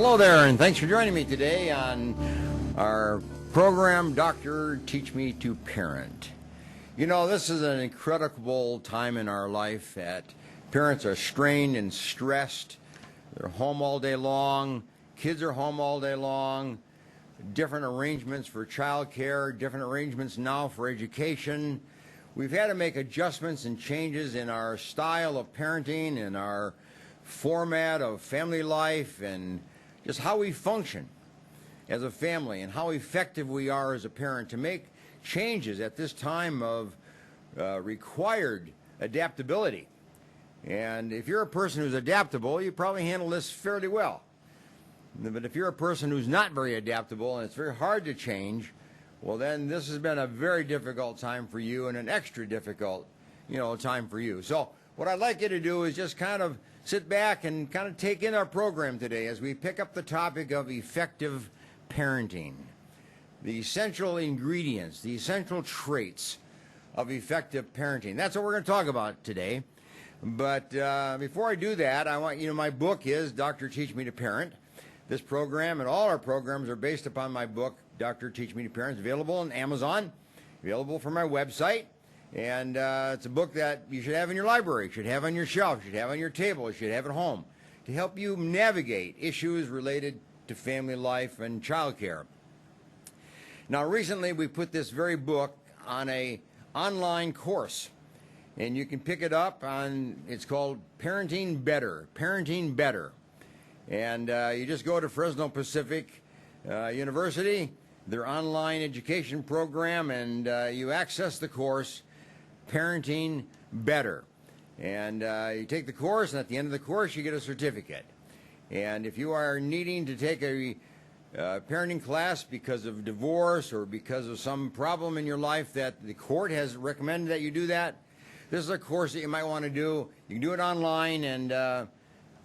Hello there, and thanks for joining me today on our program, Doctor Teach Me to Parent. You know, this is an incredible time in our life that parents are strained and stressed. They're home all day long. Kids are home all day long. Different arrangements for child care, different arrangements now for education. We've had to make adjustments and changes in our style of parenting and our format of family life and just how we function as a family and how effective we are as a parent to make changes at this time of required adaptability. And if you're a person who's adaptable, you probably handle this fairly well. But if you're a person who's not very adaptable and it's very hard to change, well, then this has been a very difficult time for you and an extra difficult, time for you. So what I'd like you to do is just kind of sit back and kind of take in our program today as we pick up the topic of effective parenting. The essential ingredients, the essential traits of effective parenting. That's what we're going to talk about today. But before I do that, I want my book is Dr. Teach Me to Parent. This program and all our programs are based upon my book, Dr. Teach Me to Parent. It's available on Amazon, available from my website. And it's a book that you should have in your library, should have on your shelf, should have on your table, should have at home to help you navigate issues related to family life and child care. Now, recently we put this very book on an online course, and you can pick it up on, it's called Parenting Better, Parenting Better. And you just go to Fresno Pacific University, their online education program, and you access the course, Parenting Better. And you take the course, and at the end of the course, you get a certificate. And if you are needing to take a parenting class because of divorce or because of some problem in your life that the court has recommended that you do that, this is a course that you might want to do. You can do it online, and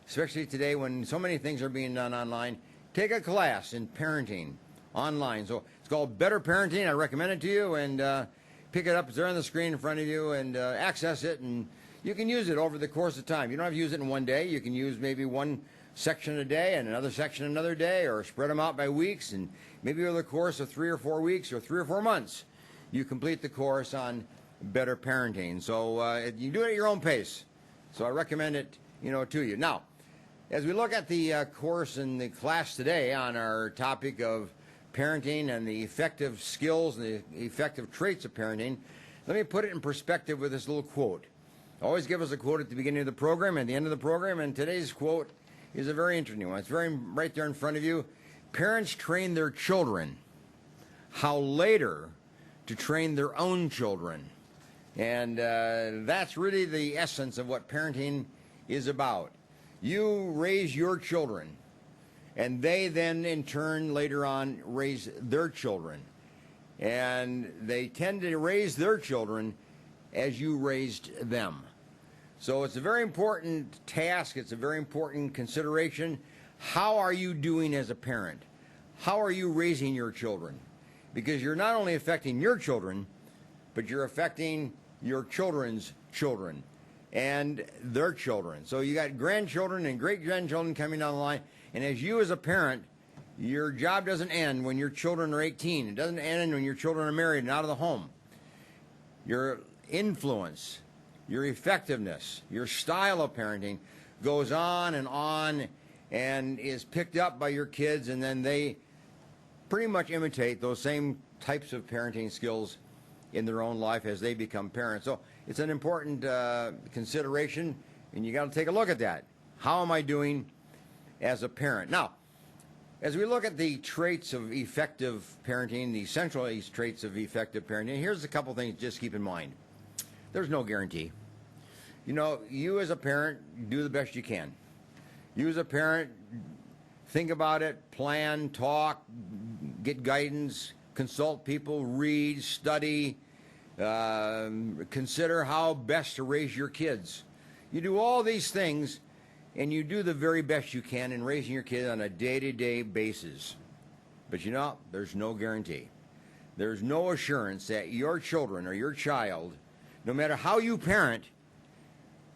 especially today when so many things are being done online, take a class in parenting online. So it's called Better Parenting. I recommend it to you, and pick it up. It's there on the screen in front of you, and access it, and you can use it over the course of time. You don't have to use it in one day. You can use maybe one section a day and another section another day, or spread them out by weeks, and maybe over the course of 3 or 4 weeks or 3 or 4 months, you complete the course on Better Parenting. So you do it at your own pace. So I recommend it, to you. Now, as we look at the course and the class today on our topic of parenting and the effective skills and the effective traits of parenting, let me put it in perspective with this little quote. I always give us a quote at the beginning of the program and the end of the program, and today's quote is a very interesting one. It's right there in front of you. Parents train their children how later to train their own children. And that's really the essence of what parenting is about. You raise your children, and they then in turn later on raise their children. And they tend to raise their children as you raised them. So it's a very important task. It's a very important consideration. How are you doing as a parent? How are you raising your children? Because you're not only affecting your children, but you're affecting your children's children and their children. So you got grandchildren and great-grandchildren coming down the line. And as you as a parent, your job doesn't end when your children are 18. It doesn't end when your children are married and out of the home. Your influence, your effectiveness, your style of parenting goes on and is picked up by your kids, and then they pretty much imitate those same types of parenting skills in their own life as they become parents. So it's an important consideration, and you got to take a look at that. How am I doing as a parent? Now, as we look at the traits of effective parenting, the central traits of effective parenting, here's a couple things just keep in mind. There's no guarantee. You as a parent do the best you can. You as a parent think about it, plan, talk, get guidance, consult people, read, study, consider how best to raise your kids. You do all these things, and you do the very best you can in raising your kid on a day-to-day basis. But there's no guarantee. There's no assurance that your children or your child, no matter how you parent,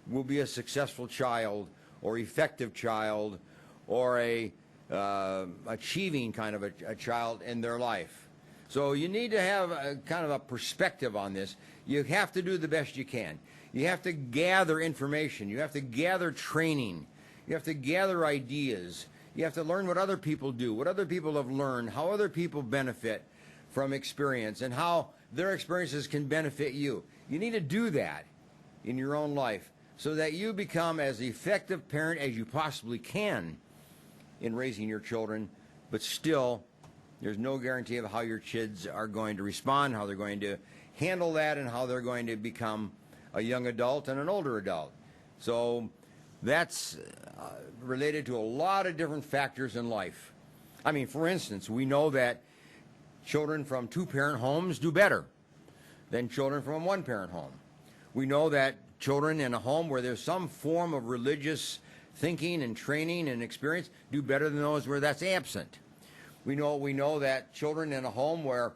will be a successful child or effective child or a achieving kind of a child in their life. So you need to have a kind of a perspective on this. You have to do the best you can. You have to gather information. You have to gather training. You have to gather ideas. You have to learn what other people do, what other people have learned, how other people benefit from experience, and how their experiences can benefit you. You need to do that in your own life so that you become as effective parent as you possibly can in raising your children, but still there's no guarantee of how your kids are going to respond, how they're going to handle that, and how they're going to become a young adult and an older adult. So that's related to a lot of different factors in life. I mean, for instance, we know that children from two-parent homes do better than children from a one-parent home. We know that children in a home where there's some form of religious thinking and training and experience do better than those where that's absent. We know that children in a home where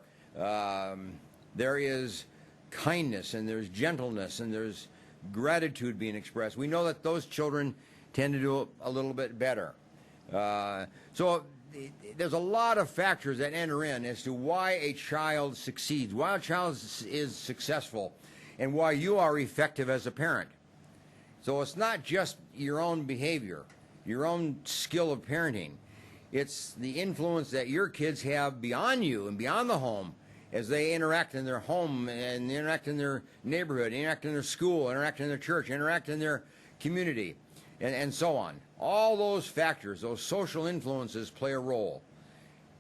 there is kindness and there's gentleness and there's gratitude being expressed, we know that those children tend to do a little bit better. So there's a lot of factors that enter in as to why a child succeeds, why a child is successful, and why you are effective as a parent. So it's not just your own behavior, your own skill of parenting. It's the influence that your kids have beyond you and beyond the home as they interact in their home and interact in their neighborhood, interact in their school, interact in their church, interact in their community, and so on. All those factors, those social influences play a role,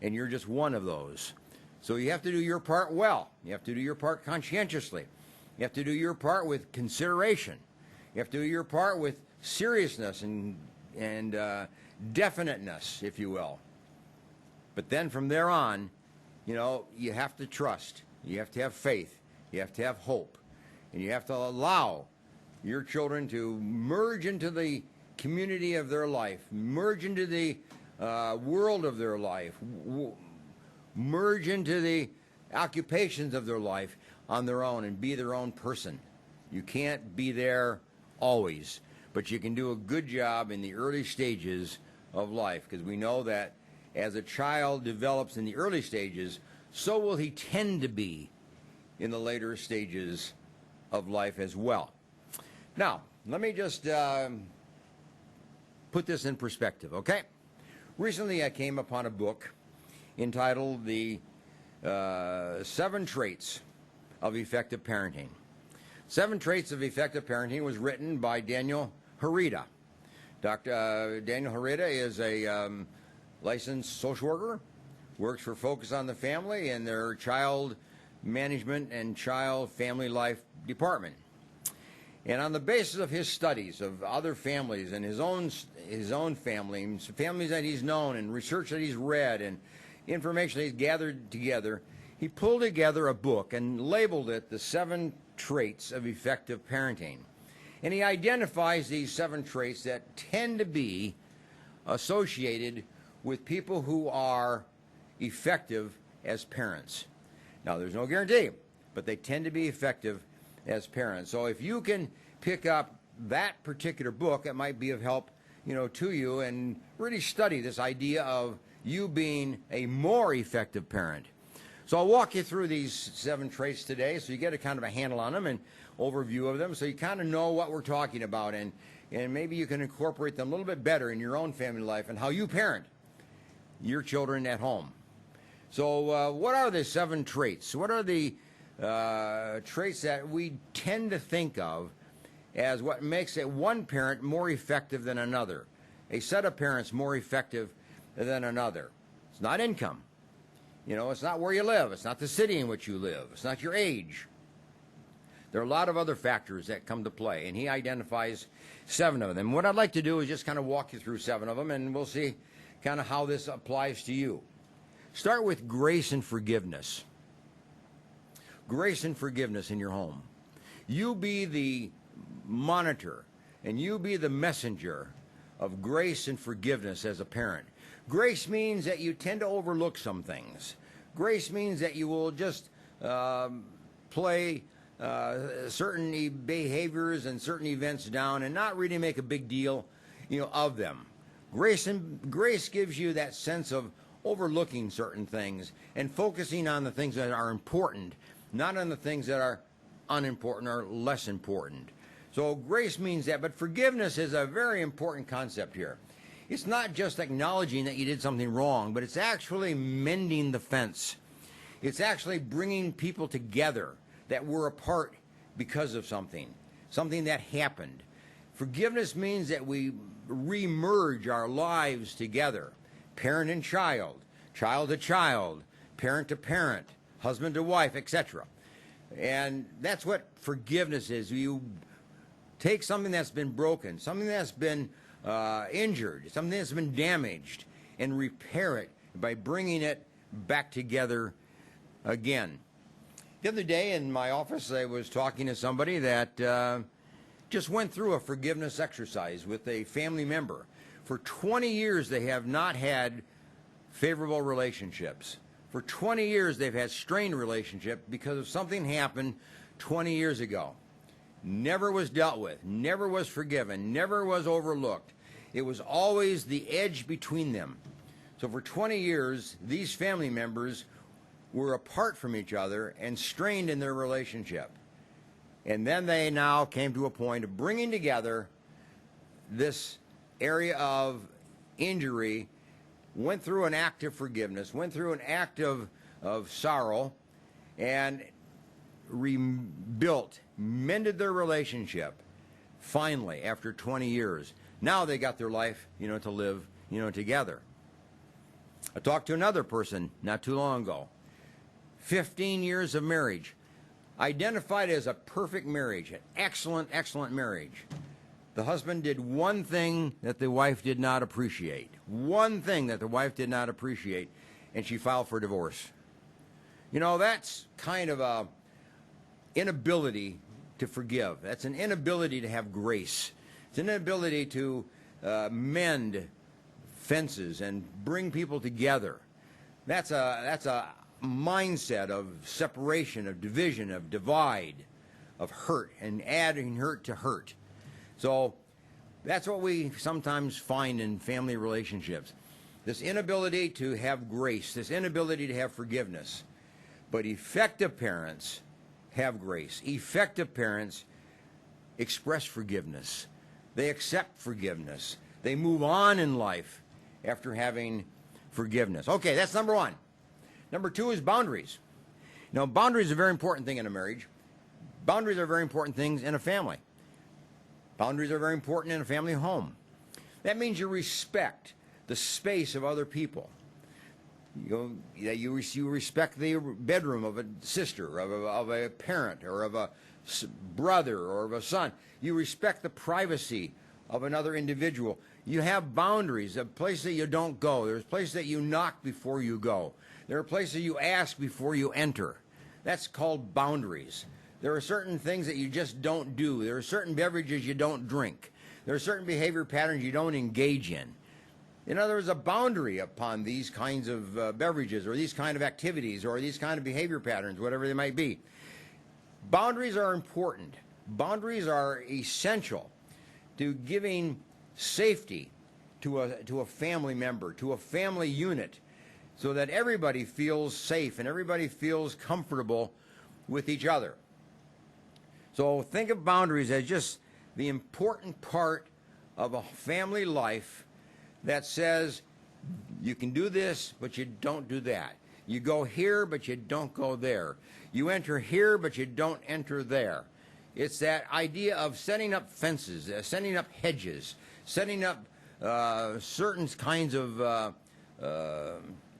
and you're just one of those. So you have to do your part well. You have to do your part conscientiously. You have to do your part with consideration. You have to do your part with seriousness and definiteness, if you will. But then from there on, you have to trust. You have to have faith. You have to have hope. And you have to allow your children to merge into the community of their life, merge into the world of their life, merge into the occupations of their life on their own and be their own person. You can't be there always, but you can do a good job in the early stages of life, because we know that as a child develops in the early stages, so will he tend to be in the later stages of life as well. Now, let me just put this in perspective, okay? Recently I came upon a book entitled The 7 Traits of Effective Parenting. 7 Traits of Effective Parenting was written by Daniel Herrera. Dr. Daniel Herrera is a licensed social worker, works for Focus on the Family and their child management and child family life department. And on the basis of his studies of other families and his own family, families that he's known and research that he's read and information that he's gathered together, he pulled together a book and labeled it The 7 Traits of Effective Parenting. And he identifies these 7 traits that tend to be associated with people who are effective as parents. Now, there's no guarantee, but they tend to be effective as parents. So if you can pick up that particular book, it might be of help, to you, and really study this idea of you being a more effective parent. So I'll walk you through these 7 traits today so you get a kind of a handle on them and overview of them so you kind of know what we're talking about, and maybe you can incorporate them a little bit better in your own family life and how you parent your children at home. So what are the 7 traits? What are the traits that we tend to think of as what makes one parent more effective than another, a set of parents more effective than another? It's not income. It's not where you live. It's not the city in which you live. It's not your age. There are a lot of other factors that come to play, and he identifies 7 of them. What I'd like to do is just kind of walk you through 7 of them, and we'll see kind of how this applies to you. Start with grace and forgiveness. Grace and forgiveness in your home. You be the monitor, and you be the messenger of grace and forgiveness as a parent. Grace means that you tend to overlook some things. Grace means that you will just play certain behaviors and certain events down and not really make a big deal, of them. Grace gives you that sense of overlooking certain things and focusing on the things that are important, not on the things that are unimportant or less important. So grace means that, but forgiveness is a very important concept here. It's not just acknowledging that you did something wrong, but it's actually mending the fence. It's actually bringing people together that were apart because of something that happened. Forgiveness means that we re-merge our lives together, parent and child, child to child, parent to parent, husband to wife, etc. And that's what forgiveness is. You take something that's been broken, something that's been injured, something that's been damaged, and repair it by bringing it back together again. The other day in my office, I was talking to somebody that just went through a forgiveness exercise with a family member. For 20 years, they have not had favorable relationships. For 20 years, they've had strained relationships because of something happened 20 years ago. Never was dealt with, never was forgiven, never was overlooked. It was always the edge between them. So for 20 years, these family members were apart from each other and strained in their relationship. And then they now came to a point of bringing together this area of injury, went through an act of forgiveness, went through an act of sorrow, and rebuilt, mended their relationship, finally, after 20 years. Now they got their life, to live, together. I talked to another person not too long ago. 15 years of marriage. Identified as a perfect marriage, an excellent, excellent marriage. The husband did one thing that the wife did not appreciate. One thing that the wife did not appreciate, and she filed for divorce. That's kind of a inability to forgive. That's an inability to have grace. It's an inability to mend fences and bring people together. That's a mindset of separation, of division, of divide, of hurt, and adding hurt to hurt. So that's what we sometimes find in family relationships. This inability to have grace, this inability to have forgiveness. But effective parents have grace. Effective parents express forgiveness. They accept forgiveness. They move on in life after having forgiveness. Okay, that's number one. Number two is boundaries. Now, boundaries are a very important thing in a marriage. Boundaries are very important things in a family. Boundaries are very important in a family home. That means you respect the space of other people. You respect the bedroom of a sister, of a parent, or of a brother, or of a son. You respect the privacy of another individual. You have boundaries, a place that you don't go. There's a place that you knock before you go. There are places you ask before you enter. That's called boundaries. There are certain things that you just don't do. There are certain beverages you don't drink. There are certain behavior patterns you don't engage in. In other words, a boundary upon these kinds of beverages or these kind of activities or these kind of behavior patterns, whatever they might be. Boundaries are important. Boundaries are essential to giving safety to a family member, to a family unit, so that everybody feels safe and everybody feels comfortable with each other. So think of boundaries as just the important part of a family life that says you can do this, but you don't do that. You go here, but you don't go there. You enter here, but you don't enter there. It's that idea of setting up fences, setting up hedges, setting up certain kinds of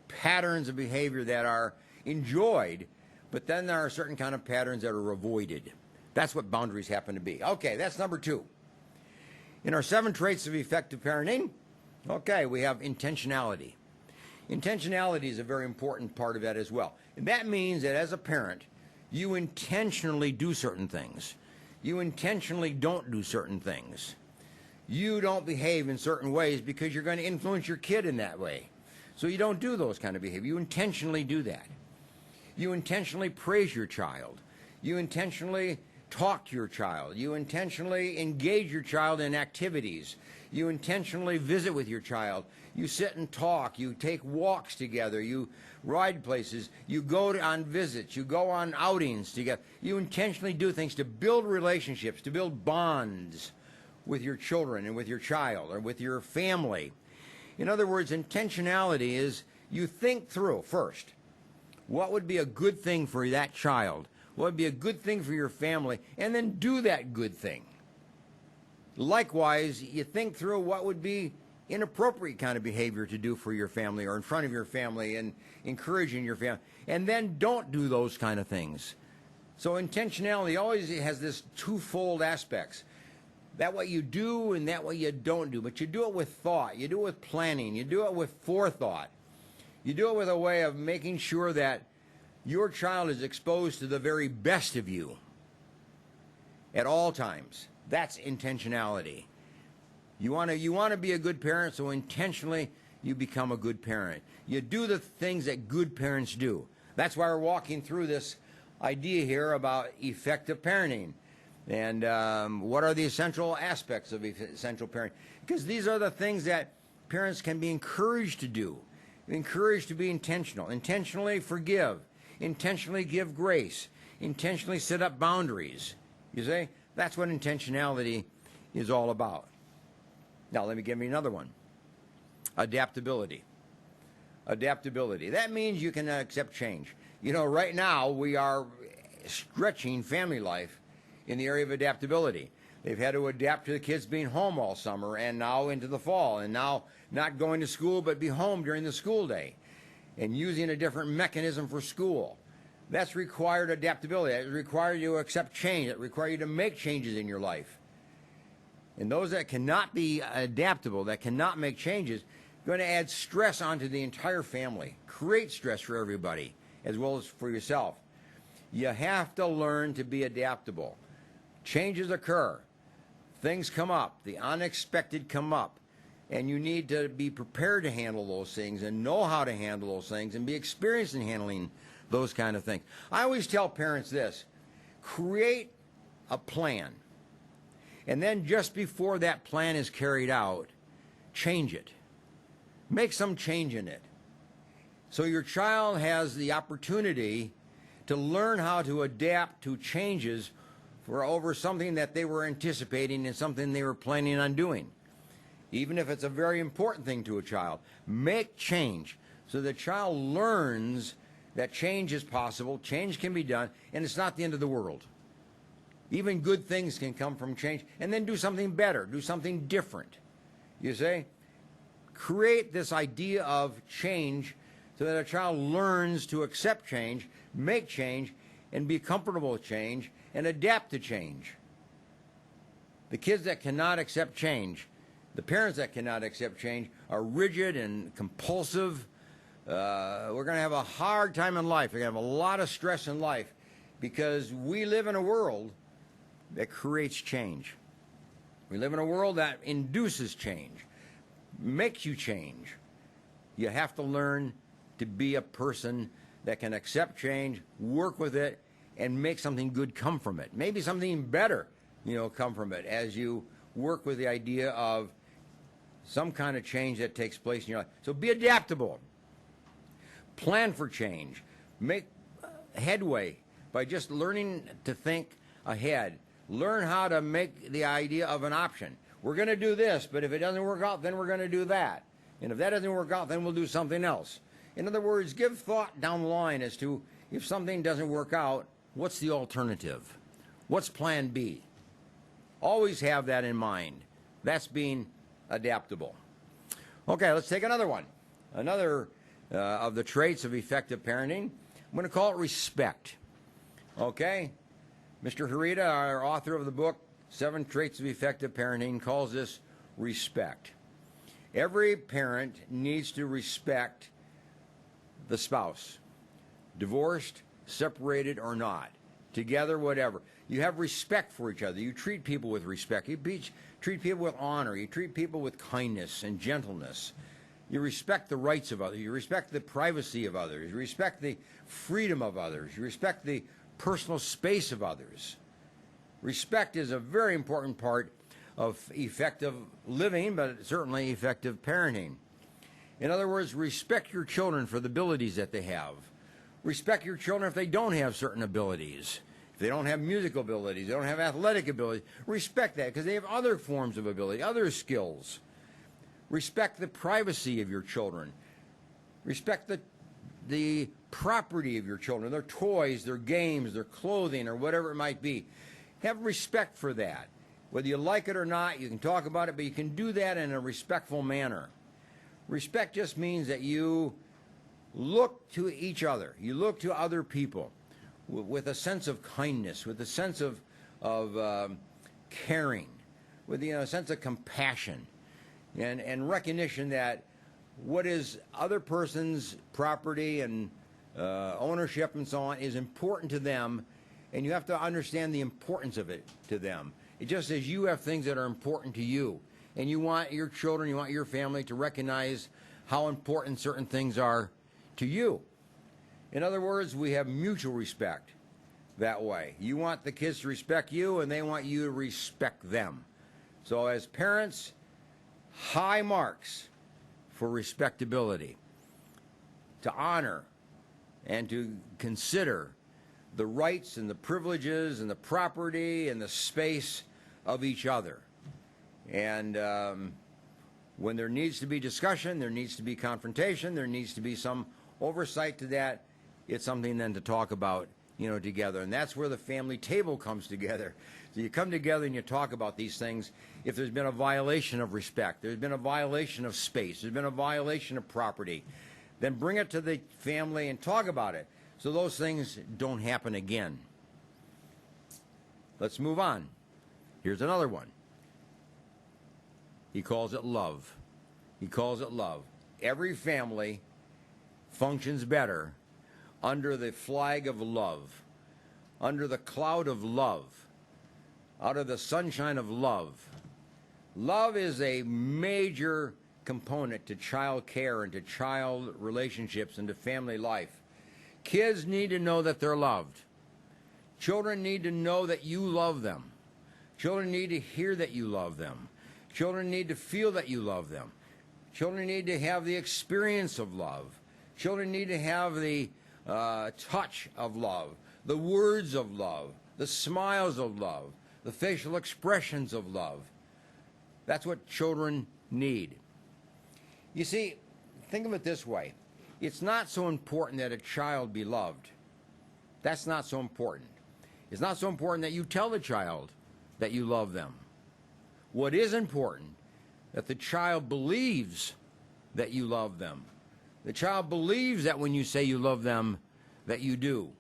patterns of behavior that are enjoyed, but then there are certain kind of patterns that are avoided. That's what boundaries happen to be. Okay, that's number two. In our 7 traits of effective parenting, okay, we have intentionality. Intentionality is a very important part of that as well. And that means that as a parent, you intentionally do certain things. You intentionally don't do certain things. You don't behave in certain ways because you're going to influence your kid in that way. So you don't do those kind of behavior. You intentionally do that. You intentionally praise your child. You intentionally talk to your child. You intentionally engage your child in activities. You intentionally visit with your child. You sit and talk. You take walks together. You ride places. You go on visits. You go on outings together. You intentionally do things to build relationships, to build bonds with your children and with your child or with your family. In other words, intentionality is you think through first what would be a good thing for that child, what would be a good thing for your family, and then do that good thing. Likewise, you think through what would be inappropriate kind of behavior to do for your family or in front of your family and encouraging your family, and then don't do those kind of things. So intentionality always has this twofold aspects. That what you do and that what you don't do. But you do it with thought. You do it with planning. You do it with forethought. You do it with a way of making sure that your child is exposed to the very best of you at all times. That's intentionality. You want to be a good parent, so intentionally you become a good parent. You do the things that good parents do. That's why we're walking through this idea here about effective parenting. And what are the essential aspects of essential parenting? Because these are the things that parents can be encouraged to do. Encouraged to be intentional. Intentionally forgive. Intentionally give grace. Intentionally set up boundaries. You see? That's what intentionality is all about. Now, let me give you another one. Adaptability. Adaptability. That means you can accept change. You know, right now we are stretching family life in the area of adaptability. They've had to adapt to the kids being home all summer and now into the fall, and now not going to school but be home during the school day and using a different mechanism for school. That's required adaptability. It requires you to accept change. It requires you to make changes in your life. And those that cannot be adaptable, that cannot make changes, are going to add stress onto the entire family, create stress for everybody as well as for yourself. You have to learn to be adaptable. Changes occur. Things come up. The unexpected come up. And you need to be prepared to handle those things and know how to handle those things and be experienced in handling those kind of things. I always tell parents this: create a plan. And then just before that plan is carried out, change it. Make some change in it. So your child has the opportunity to learn how to adapt to changes for over something that they were anticipating and something they were planning on doing. Even if it's a very important thing to a child, make change so the child learns that change is possible, change can be done, and it's not the end of the world. Even good things can come from change, and then do something better, do something different. You see? Create this idea of change so that a child learns to accept change, make change, and be comfortable with change, and adapt to change. The kids that cannot accept change, the parents that cannot accept change, are rigid and compulsive. We're going to have a hard time in life. We're going to have a lot of stress in life because we live in a world that creates change. We live in a world that induces change, makes you change. You have to learn to be a person that can accept change, work with it, and make something good come from it. Maybe something better, come from it as you work with the idea of some kind of change that takes place in your life. So be adaptable. Plan for change. Make headway by just learning to think ahead. Learn how to make the idea of an option. We're going to do this, but if it doesn't work out, then we're going to do that. And if that doesn't work out, then we'll do something else. In other words, give thought down the line as to if something doesn't work out, what's the alternative? What's plan B? Always have that in mind. That's being adaptable. Okay, let's take another one. Another of the traits of effective parenting. I'm going to call it respect. Okay? Mr. Harita, our author of the book, 7 Traits of Effective Parenting, calls this respect. Every parent needs to respect the spouse, divorced, separated, or not, together, whatever. You have respect for each other. You treat people with respect. You treat people with honor. You treat people with kindness and gentleness. You respect the rights of others. You respect the privacy of others. You respect the freedom of others. You respect the personal space of others. Respect is a very important part of effective living, but certainly effective parenting. In other words, respect your children for the abilities that they have. Respect your children if they don't have certain abilities. If they don't have musical abilities, they don't have athletic abilities, respect that because they have other forms of ability, other skills. Respect the privacy of your children. Respect the property of your children, their toys, their games, their clothing, or whatever it might be. Have respect for that. Whether you like it or not, you can talk about it, but you can do that in a respectful manner. Respect just means that you look to each other. You look to other people with a sense of kindness, with a sense of caring, with a sense of compassion, and recognition that what is other person's property and ownership and so on is important to them, and you have to understand the importance of it to them. It just as you have things that are important to you, and you want your children, you want your family to recognize how important certain things are to you. In other words, we have mutual respect that way. You want the kids to respect you, and they want you to respect them. So as parents, high marks for respectability, to honor and to consider the rights and the privileges and the property and the space of each other. And when there needs to be discussion, there needs to be confrontation, there needs to be some oversight to that, it's something then to talk about, together. And that's where the family table comes together. So you come together and you talk about these things. If there's been a violation of respect, there's been a violation of space, there's been a violation of property, then bring it to the family and talk about it so those things don't happen again. Let's move on. Here's another one. He calls it love. He calls it love. Every family functions better under the flag of love, under the cloud of love, out of the sunshine of love. Love is a major component to child care and to child relationships and to family life. Kids need to know that they're loved. Children need to know that you love them. Children need to hear that you love them. Children need to feel that you love them. Children need to have the experience of love. Children need to have the touch of love, the words of love, the smiles of love, the facial expressions of love. That's what children need. You see, think of it this way. It's not so important that a child be loved. That's not so important. It's not so important that you tell the child that you love them. What is important, that the child believes that you love them. The child believes that when you say you love them, that you do.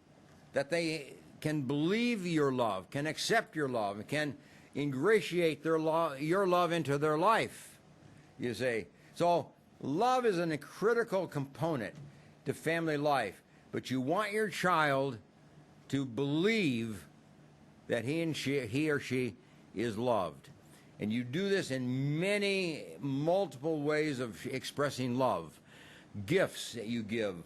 That they can believe your love, can accept your love, can ingratiate your love into their life, you see. So love is a critical component to family life, but you want your child to believe that he or she is loved. And you do this in many, multiple ways of expressing love. Gifts that you give,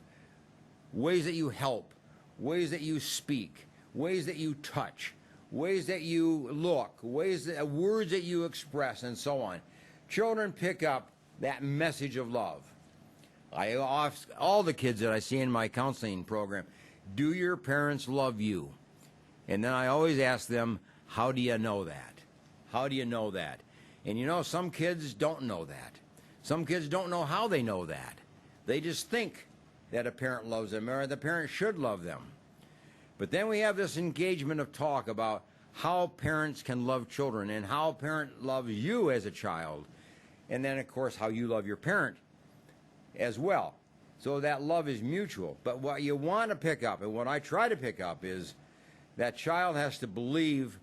ways that you help, ways that you speak, ways that you touch, ways that you look, words that you express, and so on. Children pick up that message of love. I ask all the kids that I see in my counseling program, do your parents love you? And then I always ask them, how do you know that? How do you know that? And some kids don't know that. Some kids don't know how they know that. They just think that a parent loves them or the parent should love them. But then we have this engagement of talk about how parents can love children and how a parent loves you as a child. And then, of course, how you love your parent as well. So that love is mutual. But what you want to pick up, and what I try to pick up, is that child has to believe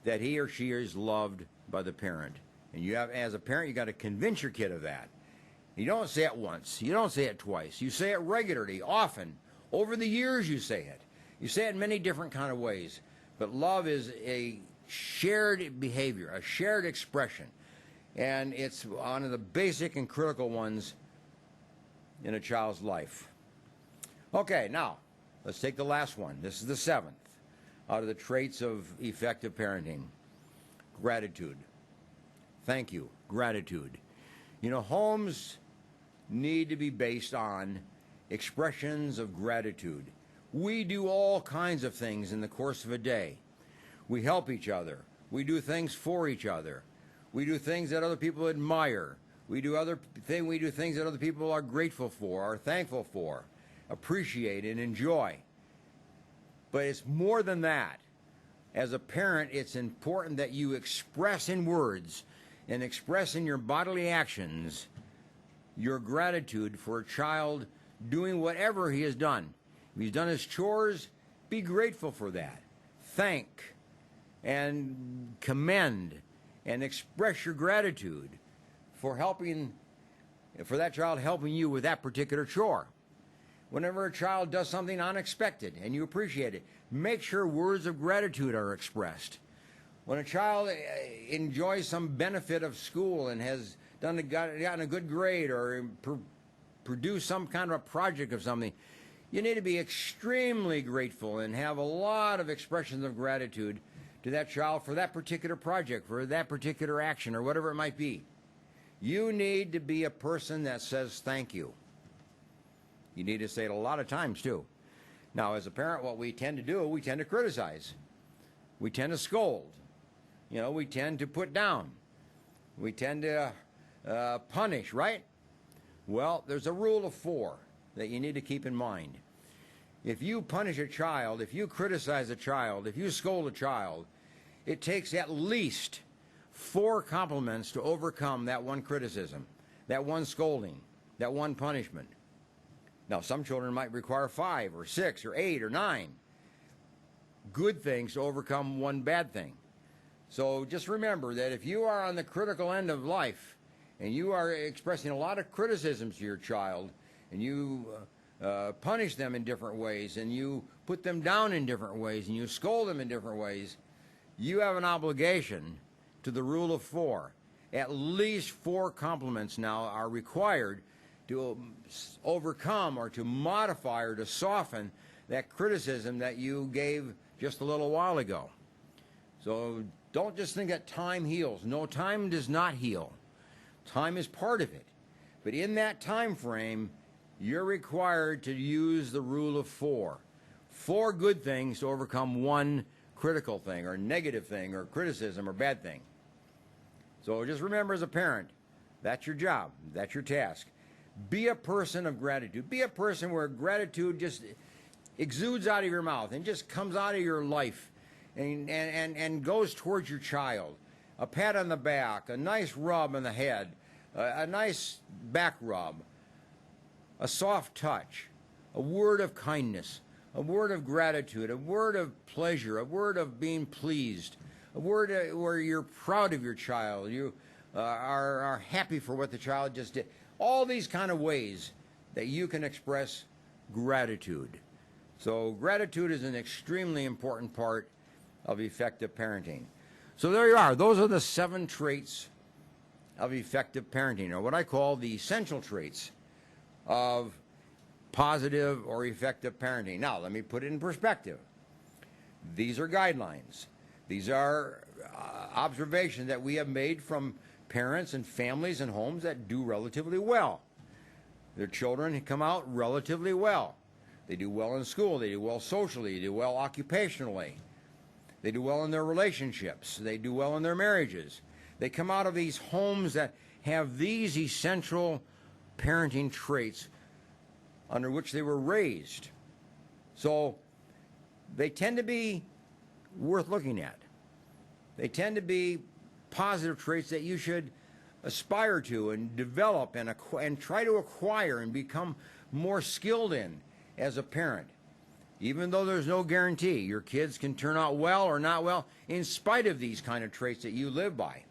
that he or she is loved by the parent. And you have, as a parent, you got to convince your kid of that. You don't say it once. You don't say it twice. You say it regularly, often. Over the years you say it. You say it in many different kind of ways. But love is a shared behavior, a shared expression. And it's one of the basic and critical ones in a child's life. Okay, now, let's take the last one. This is the seventh. out of the traits of effective parenting. Gratitude. Thank you. Gratitude. You know, homes need to be based on expressions of gratitude. We do all kinds of things in the course of a day. We help each other. We do things for each other. We do things that other people admire. We do things that other people are grateful for, are thankful for, appreciate and enjoy. But it's more than that. As a parent, it's important that you express in words and express in your bodily actions your gratitude for a child doing whatever he has done. If he's done his chores, be grateful for that. Thank and commend and express your gratitude for that child helping you with that particular chore. Whenever a child does something unexpected and you appreciate it, make sure words of gratitude are expressed. When a child enjoys some benefit of school and has gotten a good grade or produced some kind of a project of something, you need to be extremely grateful and have a lot of expressions of gratitude to that child for that particular project, for that particular action, or whatever it might be. You need to be a person that says thank you. You need to say it a lot of times, too. Now, as a parent, what we tend to do, we tend to criticize. We tend to scold. You know, we tend to put down. We tend to punish, right? Well, there's a rule of 4 that you need to keep in mind. If you punish a child, if you criticize a child, if you scold a child, it takes at least 4 compliments to overcome that one criticism, that one scolding, that one punishment. Now, some children might require 5 or 6 or 8 or 9 good things to overcome one bad thing. So just remember that if you are on the critical end of life and you are expressing a lot of criticisms to your child and you punish them in different ways and you put them down in different ways and you scold them in different ways, you have an obligation to the rule of 4. At least 4 compliments now are required to overcome or to modify or to soften that criticism that you gave just a little while ago. So don't just think that time heals. No, time does not heal. Time is part of it. But in that time frame, you're required to use the rule of 4. 4 good things to overcome one critical thing or negative thing or criticism or bad thing. So just remember, as a parent, that's your job. That's your task. Be a person of gratitude. Be a person where gratitude just exudes out of your mouth and just comes out of your life and goes towards your child. A pat on the back, a nice rub on the head, a nice back rub, a soft touch, a word of kindness, a word of gratitude, a word of pleasure, a word of being pleased, a word where you're proud of your child, you are happy for what the child just did. All these kind of ways that you can express gratitude. So gratitude is an extremely important part of effective parenting. So there you are. Those are the 7 traits of effective parenting, or what I call the essential traits of positive or effective parenting. Now, let me put it in perspective. These are guidelines. These are observations that we have made from parents and families and homes that do relatively well. Their children come out relatively well. They do well in school. They do well socially. They do well occupationally. They do well in their relationships. They do well in their marriages. They come out of these homes that have these essential parenting traits under which they were raised. So they tend to be worth looking at. They tend to be positive traits that you should aspire to and develop and try to acquire and become more skilled in as a parent. Even though there's no guarantee, your kids can turn out well or not well in spite of these kind of traits that you live by.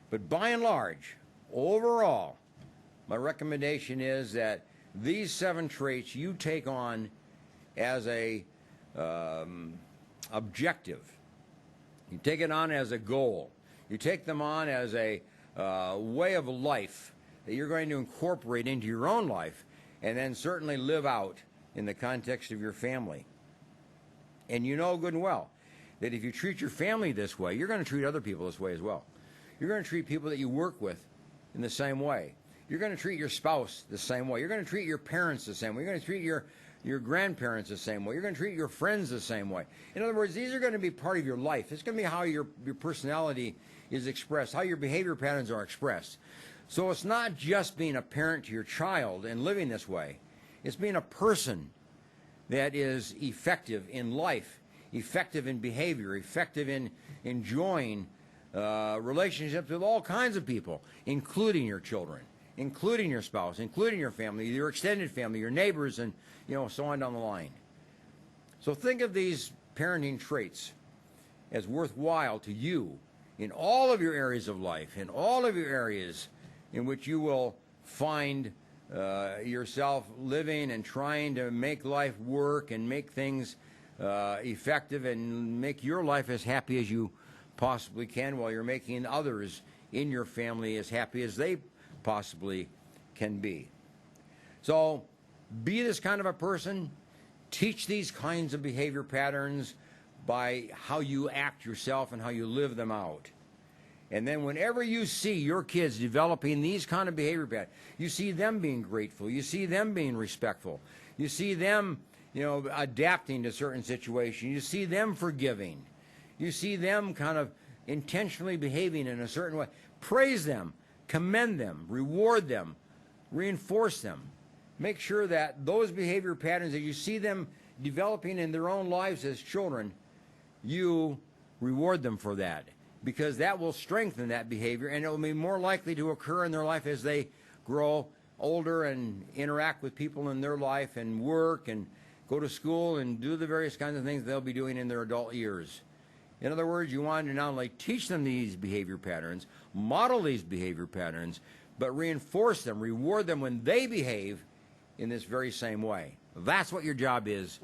But by and large, overall, my recommendation is that these 7 traits you take on as a objective. You take it on as a goal. You take them on as a way of life that you're going to incorporate into your own life and then certainly live out in the context of your family. And you know good and well that if you treat your family this way, you're going to treat other people this way as well. You're going to treat people that you work with in the same way. You're going to treat your spouse the same way. You're going to treat your parents the same way. You're going to treat your grandparents the same way. You're going to treat your friends the same way. In other words, these are going to be part of your life. It's going to be how your personality is expressed, how your behavior patterns are expressed. So it's not just being a parent to your child and living this way. It's being a person that is effective in life, effective in behavior, effective in enjoying relationships with all kinds of people, including your children, including your spouse, including your family, your extended family, your neighbors, and so on down the line. So think of these parenting traits as worthwhile to you in all of your areas of life, in all of your areas in which you will find yourself living and trying to make life work and make things effective and make your life as happy as you possibly can, while you're making others in your family as happy as they possibly can be. So be this kind of a person. Teach these kinds of behavior patterns by how you act yourself and how you live them out. And then whenever you see your kids developing these kind of behavior patterns, you see them being grateful, you see them being respectful, you see them adapting to certain situations, you see them forgiving, you see them kind of intentionally behaving in a certain way, praise them, commend them, reward them, reinforce them. Make sure that those behavior patterns that you see them developing in their own lives as children, you reward them for that, because that will strengthen that behavior, and it will be more likely to occur in their life as they grow older and interact with people in their life and work and go to school and do the various kinds of things they'll be doing in their adult years. In other words, you want to not only teach them these behavior patterns, model these behavior patterns, but reinforce them, reward them when they behave in this very same way. That's what your job is,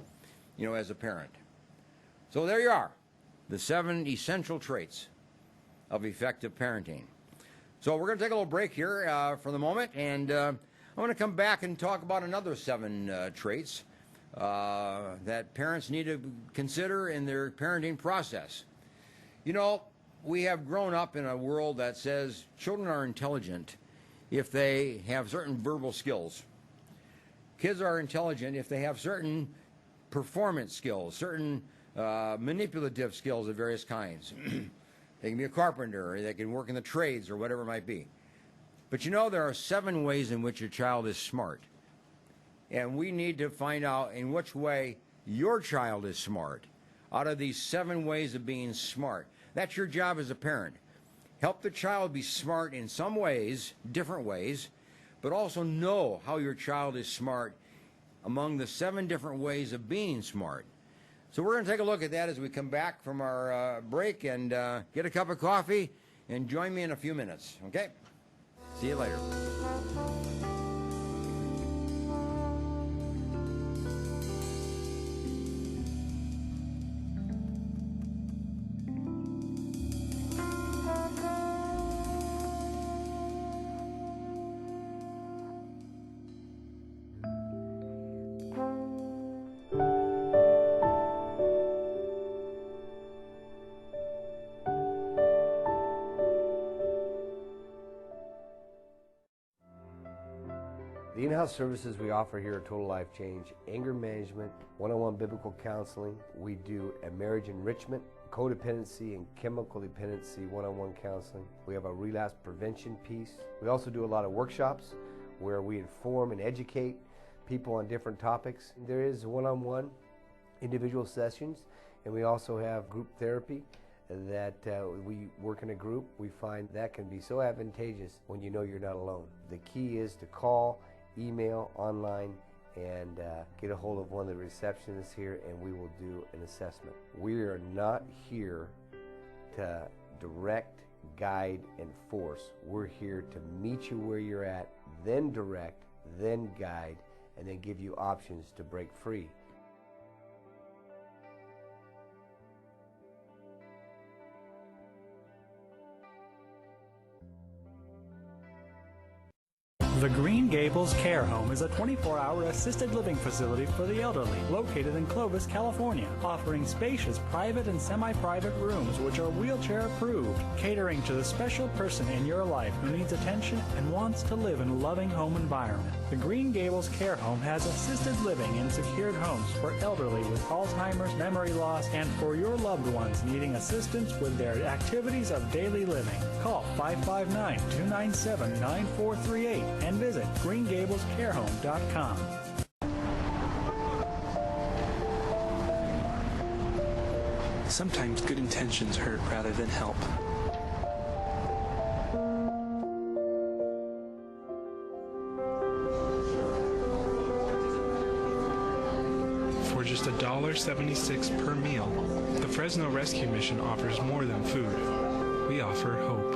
as a parent. So there you are, the 7 essential traits of effective parenting. So we're going to take a little break here for the moment, and I'm going to come back and talk about another 7 traits that parents need to consider in their parenting process. We have grown up in a world that says children are intelligent if they have certain verbal skills. Kids are intelligent if they have certain performance skills, certain manipulative skills of various kinds. They can be a carpenter, or they can work in the trades, or whatever it might be. But there are 7 ways in which a child is smart. And we need to find out in which way your child is smart out of these 7 ways of being smart. That's your job as a parent. Help the child be smart in some ways, different ways, but also know how your child is smart among the 7 different ways of being smart. So we're going to take a look at that as we come back from our break, and get a cup of coffee and join me in a few minutes, okay? See you later. The in-house services we offer here are Total Life Change, anger management, one-on-one biblical counseling. We do a marriage enrichment, codependency and chemical dependency one-on-one counseling. We have a relapse prevention piece. We also do a lot of workshops where we inform and educate people on different topics. There is one-on-one individual sessions, and we also have group therapy that we work in a group. We find that can be so advantageous when you know you're not alone. The key is to call, email, online, and get a hold of one of the receptionists here, and we will do an assessment. We are not here to direct, guide, and force. We're here to meet you where you're at, then direct, then guide, and then give you options to break free. The Green Gables Care Home is a 24-hour assisted living facility for the elderly located in Clovis, California, offering spacious private and semi-private rooms which are wheelchair approved, catering to the special person in your life who needs attention and wants to live in a loving home environment. The Green Gables Care Home has assisted living in secured homes for elderly with Alzheimer's, memory loss, and for your loved ones needing assistance with their activities of daily living. Call 559-297-9438 and visit greengablescarehome.com. Sometimes good intentions hurt rather than help. For just $1.76 per meal, the Fresno Rescue Mission offers more than food. We offer hope.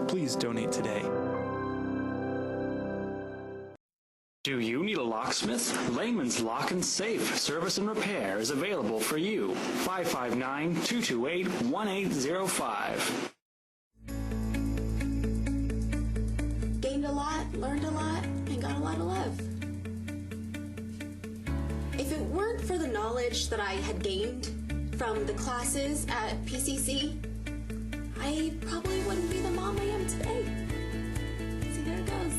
Please donate today. Do you need a locksmith? Layman's Lock and Safe Service and Repair is available for you. 559-228-1805. Gained a lot, learned a lot, and got a lot of love. If it weren't for the knowledge that I had gained from the classes at PCC, I probably wouldn't be the mom I am today. See, there it goes.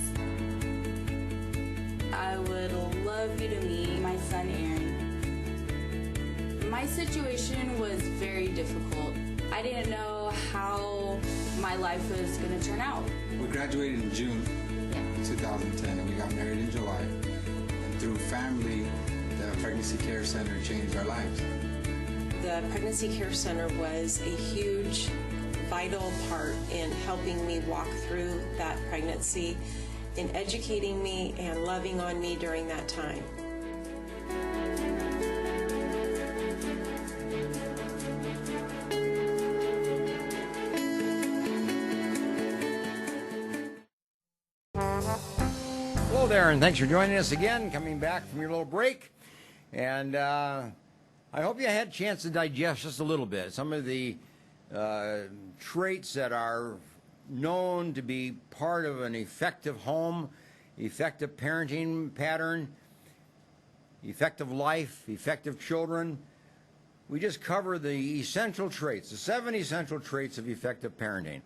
I would love you to meet my son, Aaron. My situation was very difficult. I didn't know how my life was going to turn out. We graduated in June 2010, and we got married in July. And through family, the Pregnancy Care Center changed our lives. The Pregnancy Care Center was a huge, vital part in helping me walk through that pregnancy, in educating me and loving on me during that time. Hello there, and thanks for joining us again, coming back from your little break. And I hope you had a chance to digest just a little bit some of the traits that are known to be part of an effective home, effective parenting pattern, effective life, effective children. We just cover the essential traits, the 7 essential traits of effective parenting.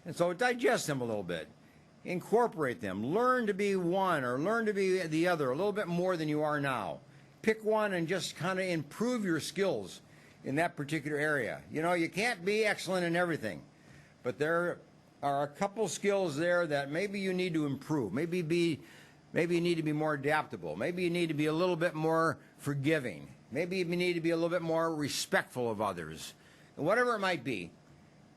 And so digest them a little bit. Incorporate them. Learn to be one or learn to be the other a little bit more than you are now. Pick one and just kind of improve your skills in that particular area. You know, you can't be excellent in everything, but there are a couple skills there that maybe you need to improve. Maybe you need to be more adaptable. Maybe you need to be a little bit more forgiving. Maybe you need to be a little bit more respectful of others. And whatever it might be,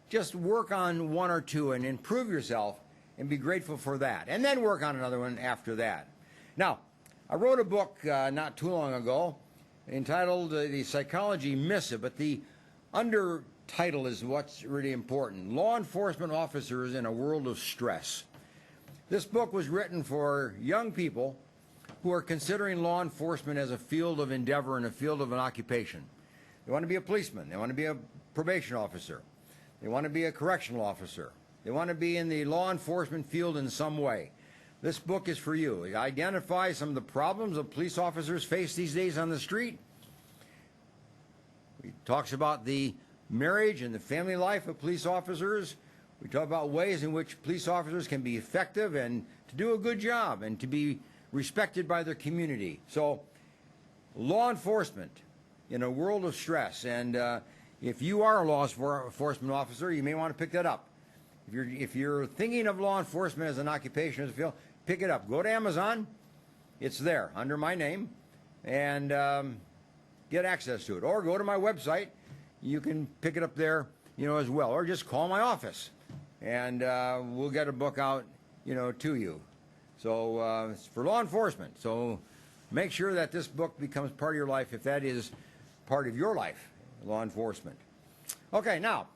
just work on one or two and improve yourself and be grateful for that. And then work on another one after that. Now, I wrote a book not too long ago entitled The Psychology Missive, but the undertitle is what's really important: Law Enforcement Officers in a World of Stress. This book was written for young people who are considering law enforcement as a field of endeavor and a field of an occupation. They want to be a policeman. They want to be a probation officer. They want to be a correctional officer. They want to be in the law enforcement field in some way. This book is for you. It identifies some of the problems that police officers face these days on the street. It talks about the marriage and the family life of police officers. We talk about ways in which police officers can be effective and to do a good job and to be respected by their community. So, law enforcement in a world of stress. And if you are a law enforcement officer, you may want to pick that up. If you're thinking of law enforcement as an occupation, as a field, pick it up. Go to Amazon. It's there under my name, and get access to it. Or go to my website. You can pick it up there, as well. Or just call my office, and we'll get a book out, to you. So it's for law enforcement. So make sure that this book becomes part of your life, if that is part of your life, law enforcement. Okay, now,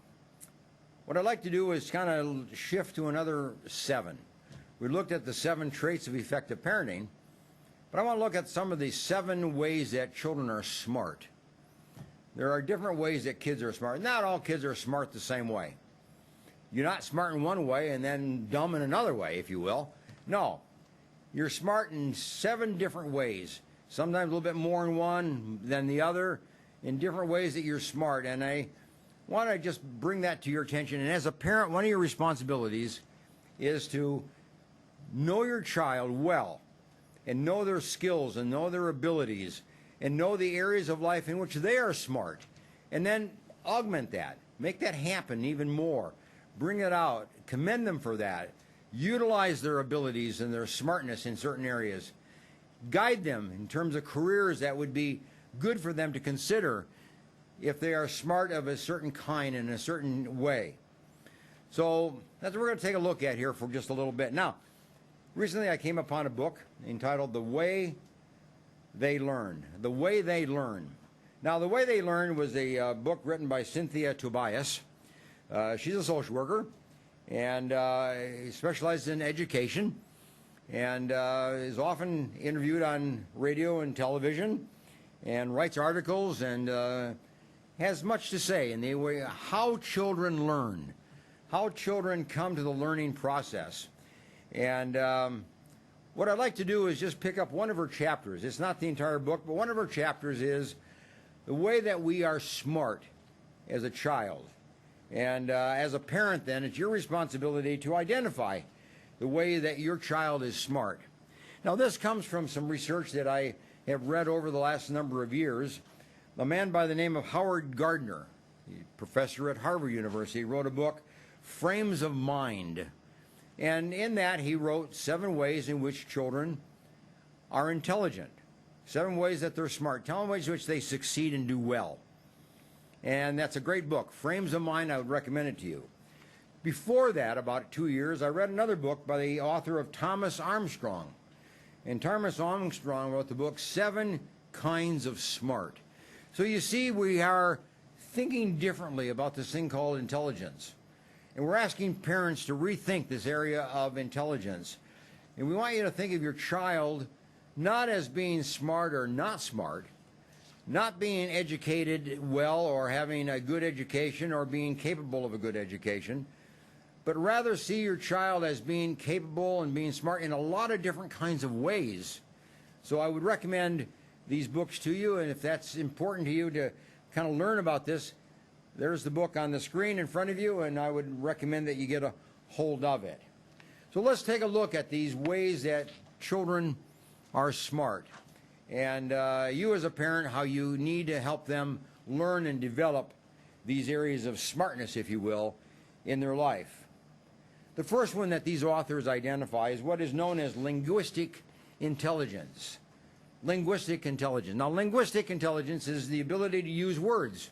what I'd like to do is kind of shift to another 7. We looked at the 7 traits of effective parenting, but I want to look at some of the 7 ways that children are smart. There are different ways that kids are smart. Not all kids are smart the same way. You're not smart in one way and then dumb in another way, if you will. No. You're smart in 7 different ways. Sometimes a little bit more in one than the other, in different ways that you're smart. And I want to just bring that to your attention. And as a parent, one of your responsibilities is to know your child well and know their skills and know their abilities and know the areas of life in which they are smart. And then augment that. Make that happen even more. Bring it out. Commend them for that. Utilize their abilities and their smartness in certain areas. Guide them in terms of careers that would be good for them to consider if they are smart of a certain kind in a certain way. So that's what we're going to take a look at here for just a little bit. Now, recently I came upon a book entitled The Way They Learn. The Way They Learn. Now, The Way They Learn was a book written by Cynthia Tobias. She's a social worker and specializes in education and is often interviewed on radio and television and writes articles and has much to say in the way how children learn, how children come to the learning process. And what I'd like to do is just pick up one of her chapters. It's not the entire book, but one of her chapters is the way that we are smart as a child. And as a parent, then, it's your responsibility to identify the way that your child is smart. Now, this comes from some research that I have read over the last number of years. A man by the name of Howard Gardner, professor at Harvard University, wrote a book, Frames of Mind. And in that, he wrote 7 ways in which children are intelligent, 7 ways that they're smart, 10 ways in which they succeed and do well. And that's a great book, Frames of Mind. I would recommend it to you. Before that, about 2 years, I read another book by the author of Thomas Armstrong. And Thomas Armstrong wrote the book, 7 Kinds of Smart. So you see, we are thinking differently about this thing called intelligence. And we're asking parents to rethink this area of intelligence. And we want you to think of your child not as being smart or not smart, not being educated well or having a good education or being capable of a good education, but rather see your child as being capable and being smart in a lot of different kinds of ways. So I would recommend these books to you, and if that's important to you to kind of learn about this, there's the book on the screen in front of you, and I would recommend that you get a hold of it. So let's take a look at these ways that children are smart. And you as a parent, how you need to help them learn and develop these areas of smartness, if you will, in their life. The first one that these authors identify is what is known as linguistic intelligence. Linguistic intelligence. Now, linguistic intelligence is the ability to use words.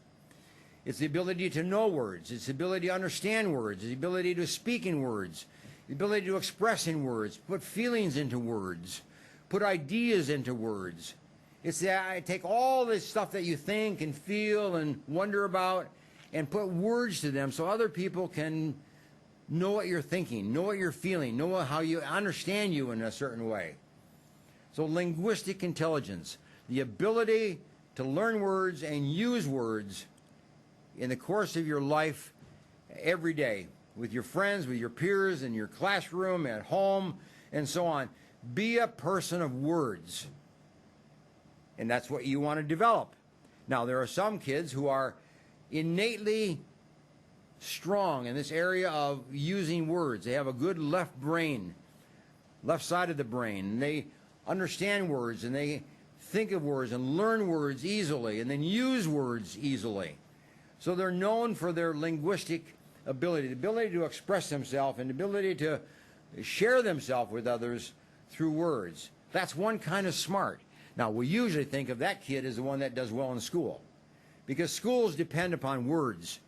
It's the ability to know words. It's the ability to understand words. It's the ability to speak in words. The ability to express in words, put feelings into words, put ideas into words. It's that I take all this stuff that you think and feel and wonder about and put words to them so other people can know what you're thinking, know what you're feeling, know how you understand you in a certain way. So linguistic intelligence, the ability to learn words and use words in the course of your life every day with your friends, with your peers, in your classroom, at home, and so on. Be a person of words. And that's what you want to develop. Now, there are some kids who are innately strong in this area of using words. They have a good left brain, left side of the brain. And they understand words, and they think of words and learn words easily, and then use words easily. So they're known for their linguistic ability, the ability to express themselves and the ability to share themselves with others through words. That's one kind of smart. Now, we usually think of that kid as the one that does well in school, because schools depend upon words.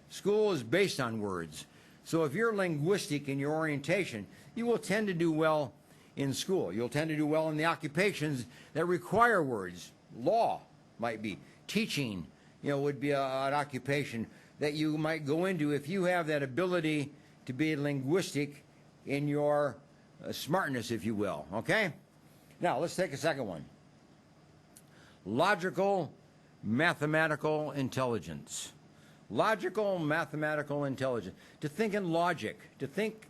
School is based on words. So if you're linguistic in your orientation, you will tend to do well in school. You'll tend to do well in the occupations that require words. Law might be. Teaching, would be an occupation that you might go into if you have that ability to be linguistic in your smartness, if you will. Okay? Now, let's take a second one. Logical, mathematical intelligence. Logical, mathematical intelligence. To think in logic, to think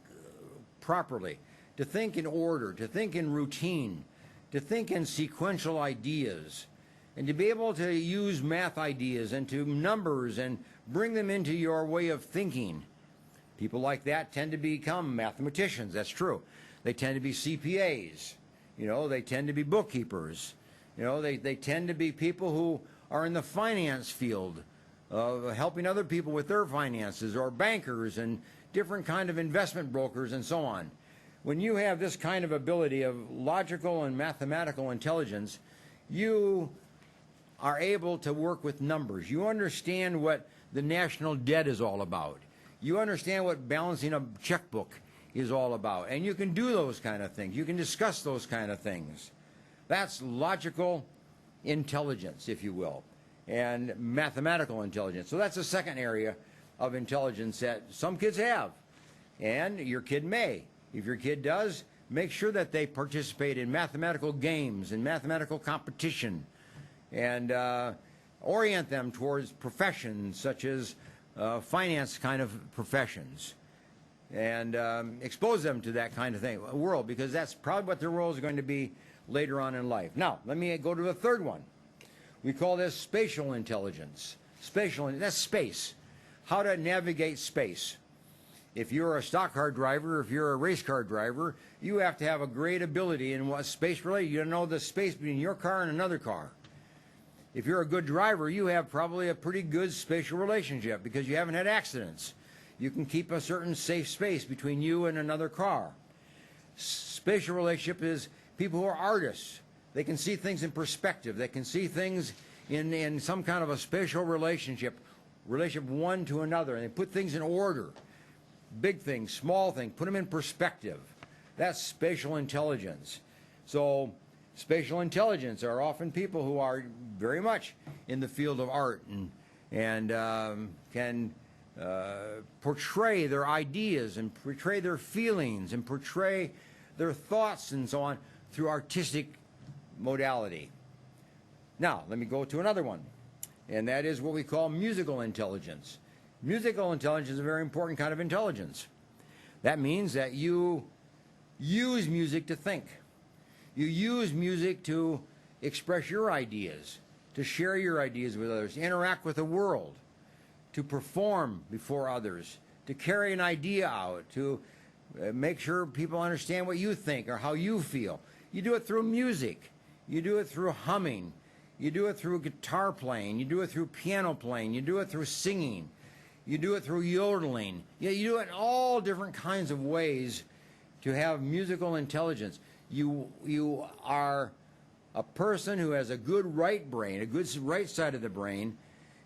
properly, to think in order, to think in routine, to think in sequential ideas, and to be able to use math ideas and to numbers and bring them into your way of thinking. People like that tend to become mathematicians, that's true. They tend to be CPAs, you know, they tend to be bookkeepers, you know, they tend to be people who are in the finance field, of helping other people with their finances, or bankers and different kind of investment brokers and so on. When you have this kind of ability of logical and mathematical intelligence, you are able to work with numbers. You understand what the national debt is all about. You understand what balancing a checkbook is all about. And you can do those kind of things. You can discuss those kind of things. That's logical intelligence, if you will, and mathematical intelligence. So that's the second area of intelligence that some kids have, and your kid may. If your kid does, make sure that they participate in mathematical games and mathematical competition, and orient them towards professions such as finance kind of professions, and expose them to that kind of thing, world, because that's probably what their world is going to be later on in life. Now, let me go to the third one. We call this spatial intelligence. That's space. How to navigate space. If you're a stock car driver, if you're a race car driver, you have to have a great ability in what space related. You know the space between your car and another car. If you're a good driver, you have probably a pretty good spatial relationship because you haven't had accidents. You can keep a certain safe space between you and another car. Spatial relationship is people who are artists. They can see things in perspective. They can see things in some kind of a spatial relationship one to another, and they put things in order. Big things, small things, put them in perspective. That's spatial intelligence. So spatial intelligence are often people who are very much in the field of art and can portray their ideas and portray their feelings and portray their thoughts and so on through artistic modality. Now, let me go to another one, and that is what we call musical intelligence. Musical intelligence is a very important kind of intelligence. That means that you use music to think. You use music to express your ideas, to share your ideas with others, to interact with the world, to perform before others, to carry an idea out, to make sure people understand what you think or how you feel. You do it through music. You do it through humming. You do it through guitar playing. You do it through piano playing. You do it through singing. You do it through yodeling. You do it in all different kinds of ways to have musical intelligence. You are a person who has a good right brain, a good right side of the brain,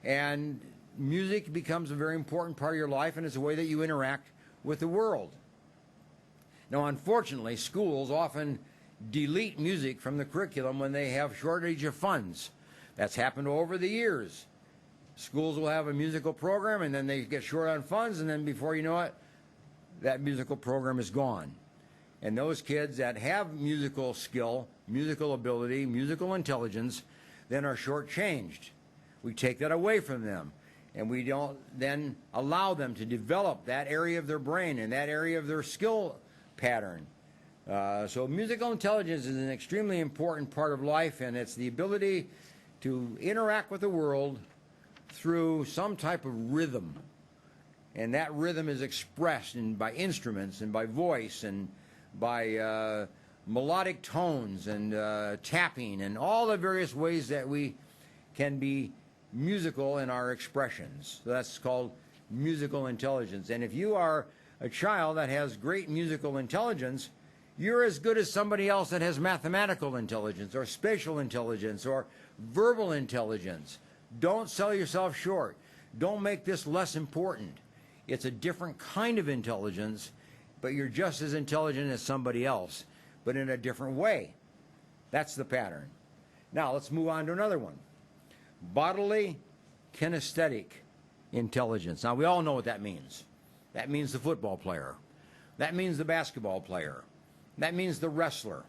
and music becomes a very important part of your life, and it's a way that you interact with the world. Now, unfortunately, schools often delete music from the curriculum when they have shortage of funds. That's happened over the years. Schools will have a musical program, and then they get short on funds, and then before you know it, that musical program is gone. And those kids that have musical skill, musical ability, musical intelligence, then are shortchanged. We take that away from them, and we don't then allow them to develop that area of their brain and that area of their skill pattern. So musical intelligence is an extremely important part of life, and it's the ability to interact with the world through some type of rhythm. And that rhythm is expressed by instruments and by voice and by melodic tones and tapping and all the various ways that we can be musical in our expressions. So that's called musical intelligence. And if you are a child that has great musical intelligence, you're as good as somebody else that has mathematical intelligence or spatial intelligence or verbal intelligence. Don't sell yourself short. Don't make this less important. It's a different kind of intelligence, but you're just as intelligent as somebody else, but in a different way. That's the pattern. Now, let's move on to another one. Bodily kinesthetic intelligence. Now, we all know what that means. That means the football player. That means the basketball player. That means the wrestler.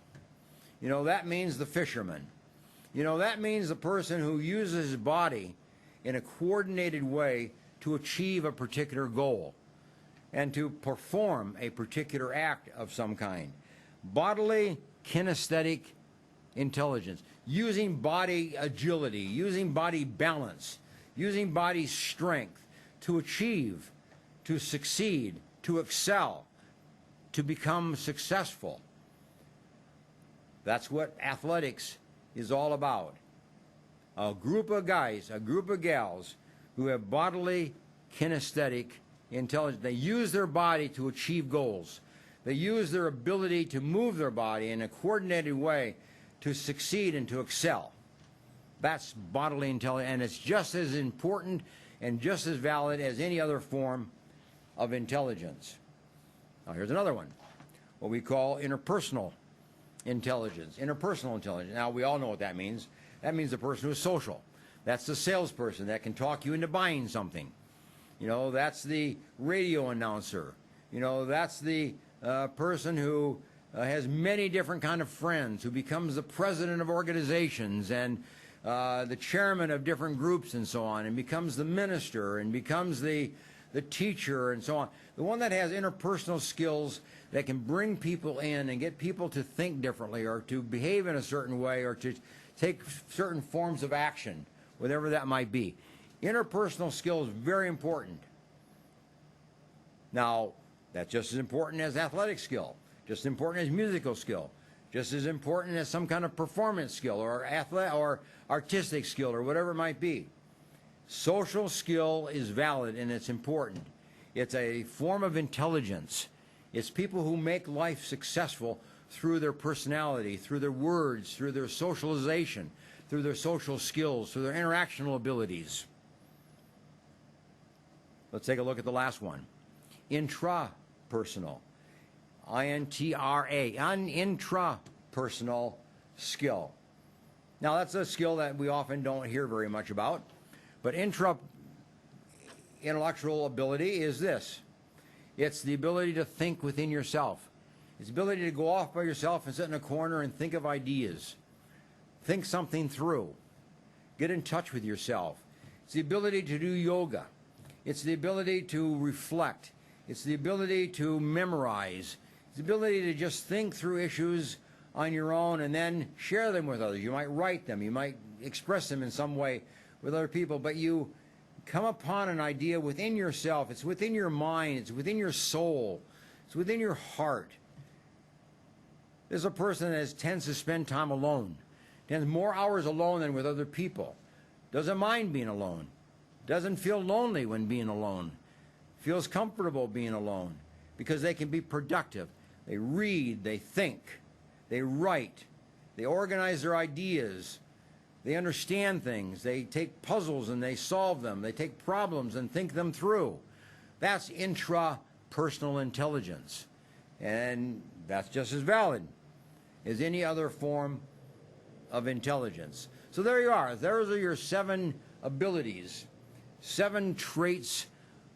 You know, that means the fisherman. You know, that means the person who uses his body in a coordinated way to achieve a particular goal and to perform a particular act of some kind. Bodily kinesthetic intelligence, using body agility, using body balance, using body strength to achieve, to succeed, to excel, to become successful. That's what athletics is all about. A group of guys, a group of gals who have bodily kinesthetic intelligence. They use their body to achieve goals. They use their ability to move their body in a coordinated way to succeed and to excel. That's bodily intelligence, and it's just as important and just as valid as any other form of intelligence. Now here's another one, what we call interpersonal intelligence. Interpersonal intelligence. Now we all know what that means. That means the person who's social. That's the salesperson that can talk you into buying something. You know, that's the radio announcer. You know, that's the person who has many different kind of friends, who becomes the president of organizations and the chairman of different groups and so on, and becomes the minister and becomes the teacher and so on. The one that has interpersonal skills that can bring people in and get people to think differently or to behave in a certain way or to take certain forms of action, whatever that might be. Interpersonal skill is very important. Now, that's just as important as athletic skill, just as important as musical skill, just as important as some kind of performance skill or artistic skill or whatever it might be. Social skill is valid and it's important. It's a form of intelligence. It's people who make life successful through their personality, through their words, through their socialization, through their social skills, through their interactional abilities. Let's take a look at the last one. Intrapersonal. I-N-T-R-A. Intrapersonal skill. Now, that's a skill that we often don't hear very much about. But intellectual ability is this. It's the ability to think within yourself. It's the ability to go off by yourself and sit in a corner and think of ideas. Think something through. Get in touch with yourself. It's the ability to do yoga. It's the ability to reflect. It's the ability to memorize. It's the ability to just think through issues on your own and then share them with others. You might write them. You might express them in some way with other people, but you come upon an idea within yourself. It's within your mind. It's within your soul. It's within your heart. There's a person that tends to spend time alone, spends more hours alone than with other people, doesn't mind being alone, doesn't feel lonely when being alone, feels comfortable being alone because they can be productive. They read, they think, they write, they organize their ideas, they understand things, they take puzzles and they solve them, they take problems and think them through. That's intrapersonal intelligence, and that's just as valid as any other form of intelligence. So there you are. Those are your 7 abilities, 7 traits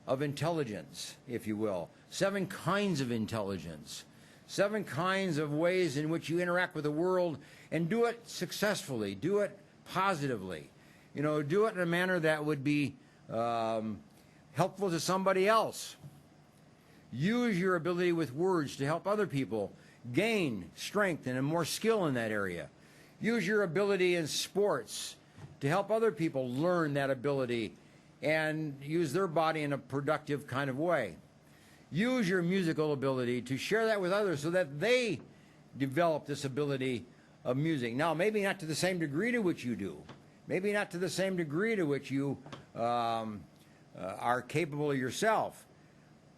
of intelligence, if you will, 7 kinds of intelligence, 7 kinds of ways in which you interact with the world and do it successfully, do it positively, you know, do it in a manner that would be helpful to somebody else. Use your ability with words to help other people gain strength and more skill in that area. Use your ability in sports to help other people learn that ability and use their body in a productive kind of way. Use your musical ability to share that with others so that they develop this ability of music. Now, maybe not to the same degree to which you do. Maybe not to the same degree to which you are capable of yourself.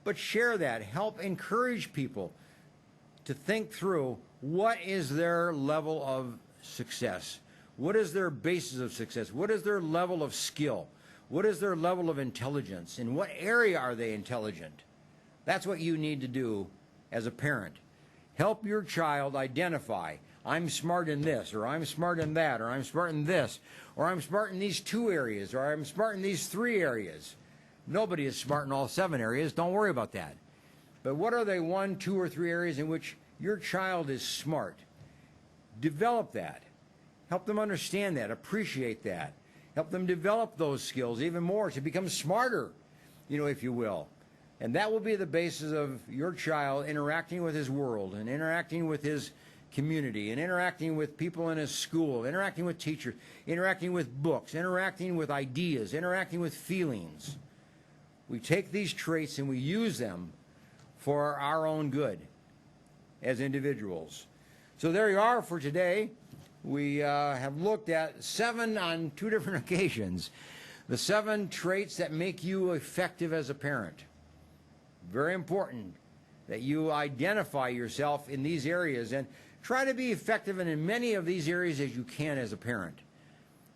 But share that. Help encourage people to think through what is their level of success. What is their basis of success? What is their level of skill? What is their level of intelligence? In what area are they intelligent? That's what you need to do as a parent. Help your child identify, I'm smart in this, or I'm smart in that, or I'm smart in this, or I'm smart in these 2 areas, or I'm smart in these 3 areas. Nobody is smart in all 7 areas. Don't worry about that. But what are the 1, 2, or 3 areas in which your child is smart? Develop that. Help them understand that, appreciate that. Help them develop those skills even more to become smarter, if you will. And that will be the basis of your child interacting with his world and interacting with his community and interacting with people in his school, interacting with teachers, interacting with books, interacting with ideas, interacting with feelings. We take these traits and we use them for our own good as individuals. So there you are for today. We have looked at 7 on 2 different occasions. The 7 traits that make you effective as a parent. Very important that you identify yourself in these areas and try to be effective in as many of these areas as you can as a parent.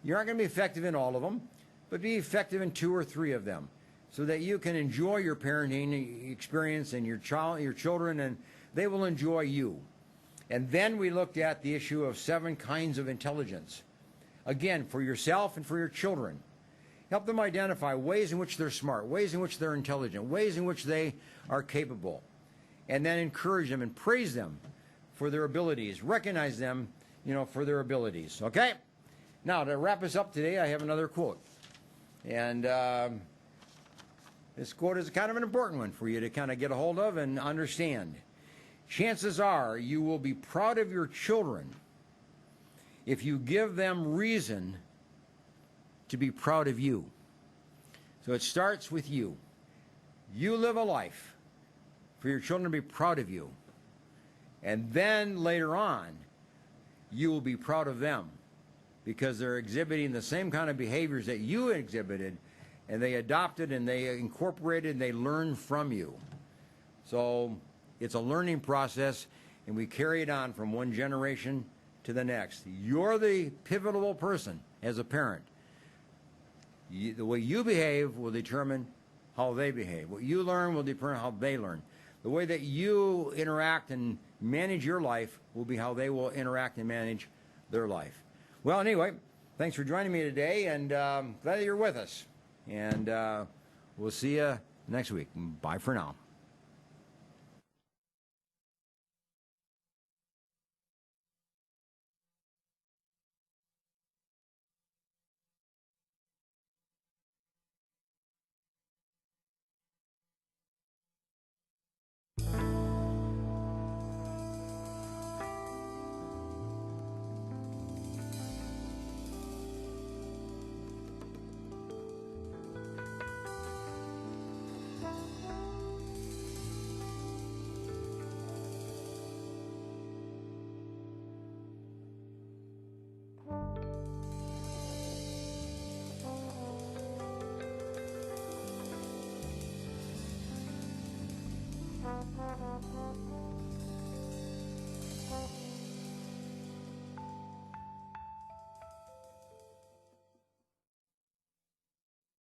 You're not going to be effective in all of them, but be effective in 2 or 3 of them so that you can enjoy your parenting experience and your children, and they will enjoy you. And then we looked at the issue of 7 kinds of intelligence. Again, for yourself and for your children. Help them identify ways in which they're smart, ways in which they're intelligent, ways in which they are capable. And then encourage them and praise them for their abilities. Recognize them, for their abilities. Okay? Now, to wrap us up today, I have another quote. And this quote is kind of an important one for you to kind of get a hold of and understand. Chances are you will be proud of your children if you give them reason to be proud of you. So it starts with you. You live a life for your children to be proud of you. And then later on, you will be proud of them because they're exhibiting the same kind of behaviors that you exhibited, and they adopted and they incorporated and they learned from you. So it's a learning process, and we carry it on from one generation to the next. You're the pivotal person as a parent. The way you behave will determine how they behave. What you learn will determine how they learn. The way that you interact and manage your life will be how they will interact and manage their life. Well, anyway, thanks for joining me today, and glad that you're with us. And we'll see you next week. Bye for now.